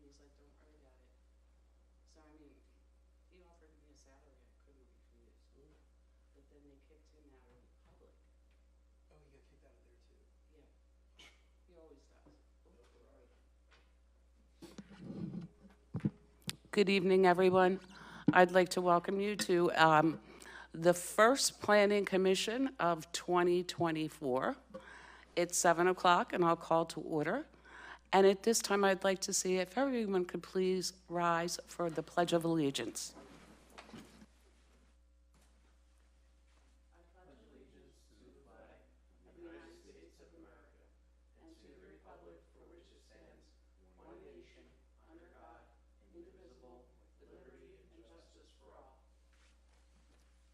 he's like, don't worry about it. So, I mean, he offered me a salary I couldn't refuse. But then they kicked him out of the public. Oh, he got kicked out of there too. Yeah, he always does. Good evening, everyone. I'd like to welcome you to the first Planning Commission of 2024. It's 7 o'clock, and I'll call to order. And at this time, I'd like to see if everyone could please rise for the Pledge of Allegiance.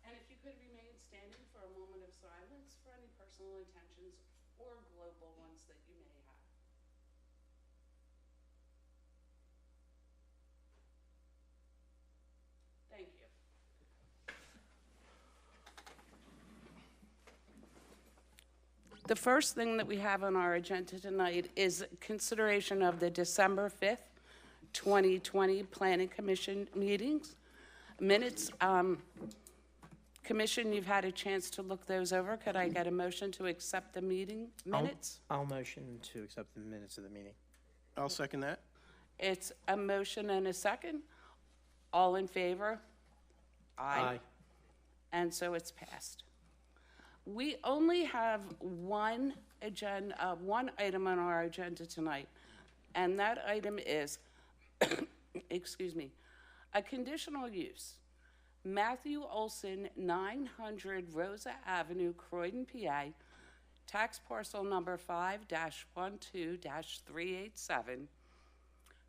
And if you could remain standing for a moment of silence for any personal intentions or global ones that you may have. Thank you. The first thing that we have on our agenda tonight is consideration of the December 5th, 2020 Planning Commission meetings. Minutes, Commission, you've had a chance to look those over. Could I get a motion to accept the meeting minutes? I'll motion to accept the minutes of the meeting. I'll second that. It's a motion and a second. All in favor? Aye. And so it's passed. We only have one item on our agenda tonight, and that item is, excuse me, a conditional use. Matthew Olson, 900 Rosa Avenue, Croydon, PA, tax parcel number 5-12-387,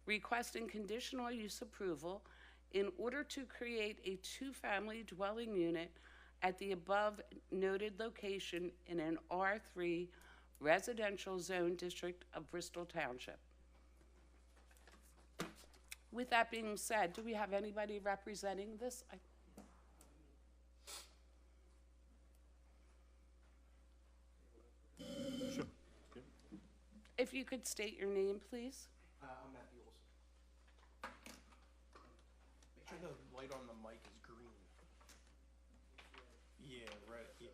requesting conditional use approval in order to create a two-family dwelling unit at the above noted location in an R3 residential zone district of Bristol Township. With that being said, do we have anybody representing this? Sure. If you could state your name, please. I'm Matthew Olson. Make sure the light on the mic is green. Yeah, right. Yeah.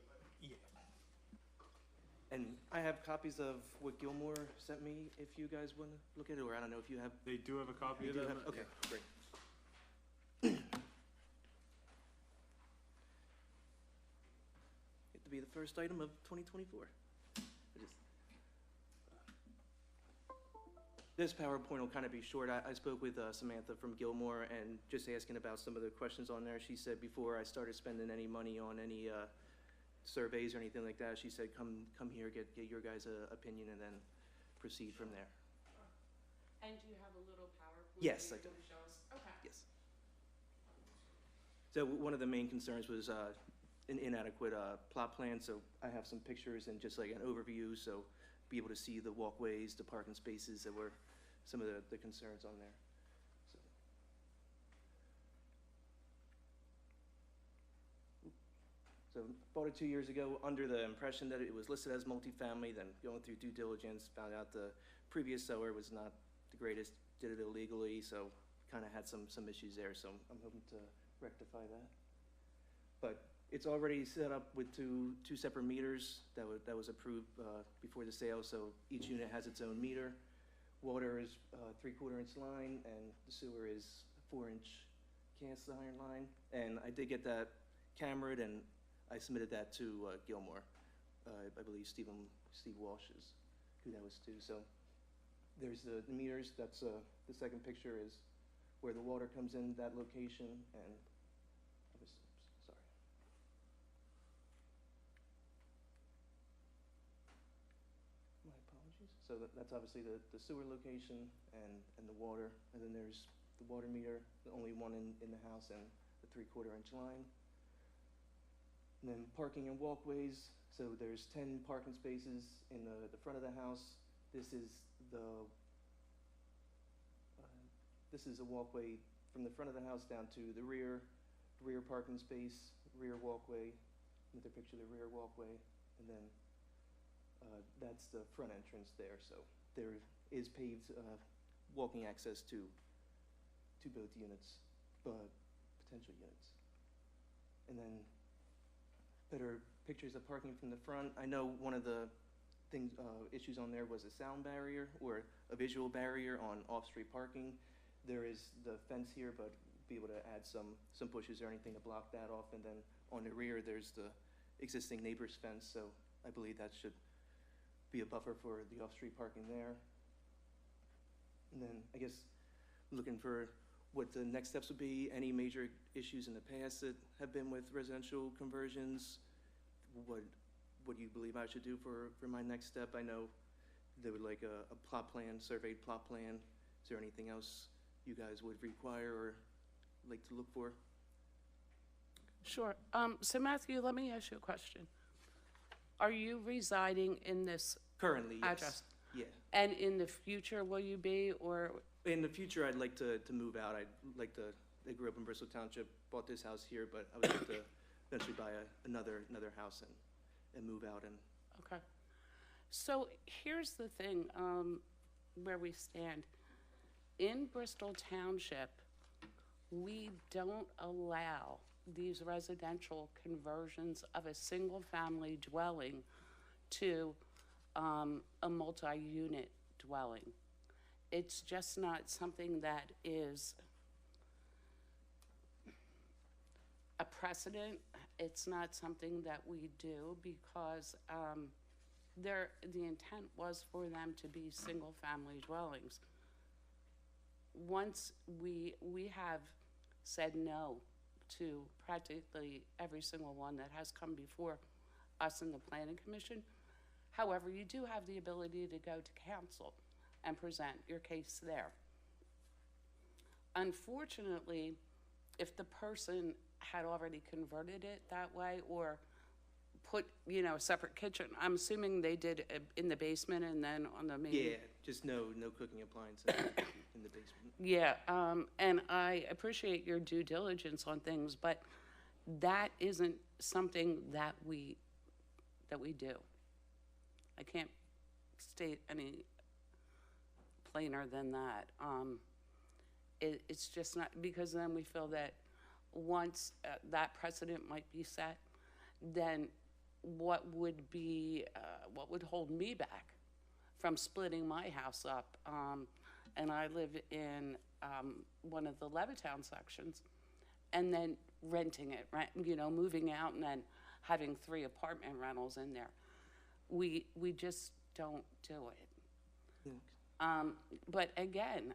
And I have copies of what Gilmore sent me, if you guys want to look at it, or I don't know if you have. They do have a copy You of do that? have, okay, great. It to be the first item of 2024. This PowerPoint will kind of be short. I spoke with Samantha from Gilmore and just asking about some of the questions on there. She said before I started spending any money on any surveys or anything like that, she said come here, get your guys' opinion, and then proceed from there. And do you have a little PowerPoint? Yes, I do. Show us? Okay. Yes. So one of the main concerns was an inadequate plot plan, so I have some pictures and just like an overview, so be able to see the walkways, the parking spaces that were some of the concerns on there. So bought it 2 years ago under the impression that it was listed as multifamily, then going through due diligence, found out the previous seller was not the greatest, did it illegally, so kind of had some issues there, so I'm hoping to rectify that. But it's already set up with two separate meters that was approved before the sale, so each unit has its own meter. Water is 3/4 inch line, and the sewer is 4-inch cast iron line. And I did get that cameraed, and I submitted that to Gilmore. I believe Steve Walsh is who that was to. So there's the meters. That's the second picture is where the water comes in that location, and sorry. My apologies. So that's obviously the sewer location and the water, and then there's the water meter, the only one in the house, and the 3/4 inch line. And then parking and walkways, so there's 10 parking spaces in the front of the house. This is a walkway from the front of the house down to the rear parking space, rear walkway. Another picture of the rear walkway, and then that's the front entrance there. So there is paved walking access to both units, potential units. And then better pictures of parking from the front. I know one of the issues on there was a sound barrier or a visual barrier on off-street parking. There is the fence here, but be able to add some bushes or anything to block that off. And then on the rear, there's the existing neighbor's fence, so I believe that should be a buffer for the off-street parking there. And then I guess looking for what the next steps would be, any major issues in the past that have been with residential conversions, what do you believe I should do for my next step? I know they would like a plot plan, surveyed plot plan. Is there anything else you guys would require or like to look for? Sure. So Matthew, let me ask you a question. Are you residing in this Currently, yes. address? Yeah. And in the future, will you be, or? In the future, I'd like to move out. I grew up in Bristol Township, bought this house here, but I would like to eventually buy another house and move out. And Okay. So here's the thing, where we stand. In Bristol Township, we don't allow these residential conversions of a single-family dwelling to a multi-unit dwelling. It's just not something that is a precedent. It's not something that we do because the intent was for them to be single-family dwellings. Once we have said no to practically every single one that has come before us in the Planning Commission. However, you do have the ability to go to council and present your case there. Unfortunately, if the person had already converted it that way or put, a separate kitchen, I'm assuming they did in the basement and then on the main. yeah, just no cooking appliances in the basement. Yeah, and I appreciate your due diligence on things, but that isn't something that we do. I can't state any plainer than that. It's just not, because then we feel that once that precedent might be set, then what would hold me back from splitting my house up? And I live in one of the Levittown sections, and then renting it, right? Moving out and then having 3 apartment rentals in there. We just don't do it. Yeah. But again,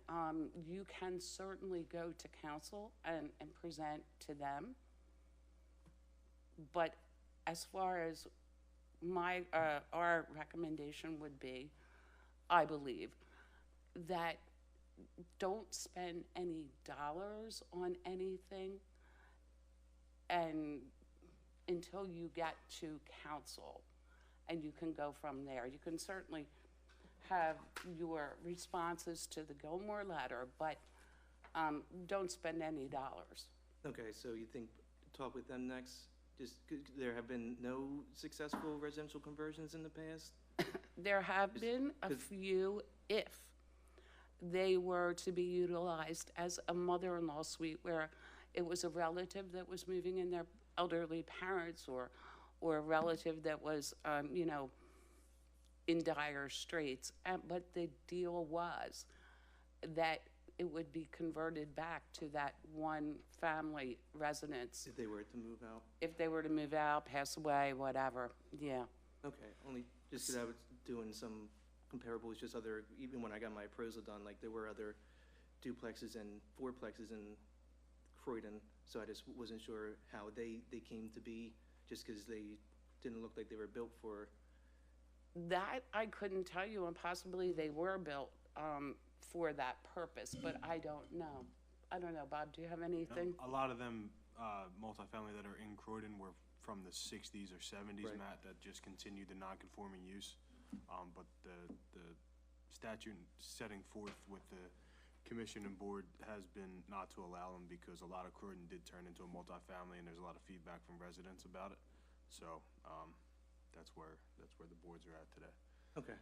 you can certainly go to council and present to them. But as far as our recommendation would be, I believe, that don't spend any dollars on anything and until you get to council, and you can go from there. You can certainly have your responses to the Gilmore letter, but don't spend any dollars. Okay, so you think talk with them next? Just there have been no successful residential conversions in the past? There have been a few if they were to be utilized as a mother-in-law suite where it was a relative that was moving in their elderly parents or a relative that was, in dire straits. But the deal was that it would be converted back to that one family residence. If they were to move out? If they were to move out, pass away, whatever, yeah. Okay, only just because I was doing some comparables, just even when I got my appraisal done, like there were other duplexes and fourplexes in Croydon, so I just wasn't sure how they came to be, just because they didn't look like they were built for. That I couldn't tell you, and possibly they were built for that purpose, but I don't know. I don't know, Bob, do you have anything? A lot of them, multifamily that are in Croydon were from the 60s or 70s, Right. Matt, that just continued the non-conforming use. But the statute setting forth with the commission and board has been not to allow them because a lot of Croydon did turn into a multifamily, and there's a lot of feedback from residents about it. So that's where the boards are at today. Okay.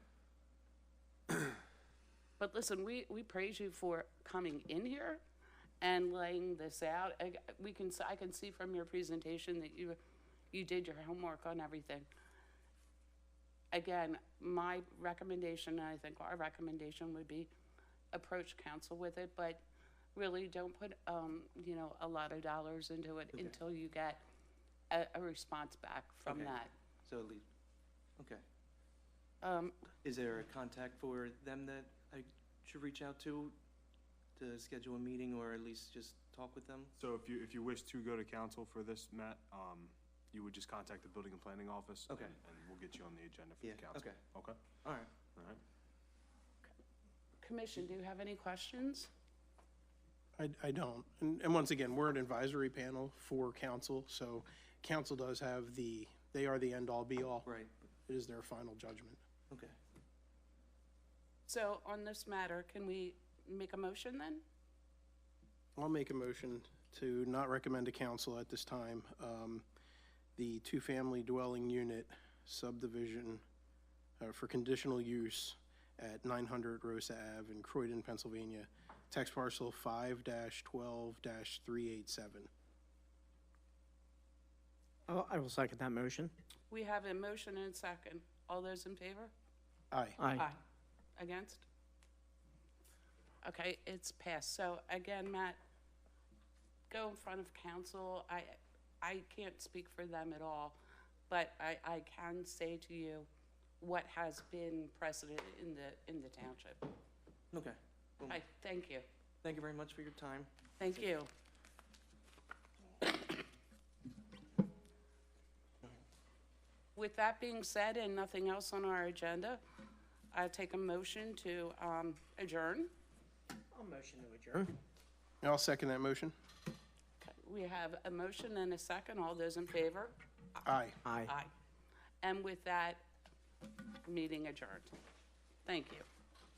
But listen, we praise you for coming in here and laying this out. I can see from your presentation that you did your homework on everything. Again, my recommendation, and I think our recommendation would be approach council with it, but really don't put, you know, a lot of dollars into it until you get a response back from Okay. that. So at least, okay. Is there a contact for them that I should reach out to schedule a meeting or at least just talk with them? So if you wish to go to council for this, Matt, you would just contact the building and planning office. Okay. And we'll get you on the agenda for Yeah, the council. okay. Okay, All right. all right. Commission, do you have any questions? I don't. And once again, we're an advisory panel for council, so council does have they are the end-all, be-all. Right, It is their final judgment. okay. So on this matter, can we make a motion then? I'll make a motion to not recommend to council at this time the two-family dwelling unit subdivision for conditional use at 900 Rosa Ave in Croydon, Pennsylvania, tax parcel 5-12-387. I will second that motion. We have a motion and a second. All those in favor? Aye. Aye. Against? Okay, it's passed. So again, Matt, go in front of council. I can't speak for them at all, but I can say to you what has been precedent in the township. Okay. Well, I thank you. thank you very much for your time. Thank you. With that being said and nothing else on our agenda, I take a motion to adjourn. I'll motion to adjourn. I'll second that motion. We have a motion and a second. All those in favor? Aye. Aye. Aye. And with that, meeting adjourned. Thank you.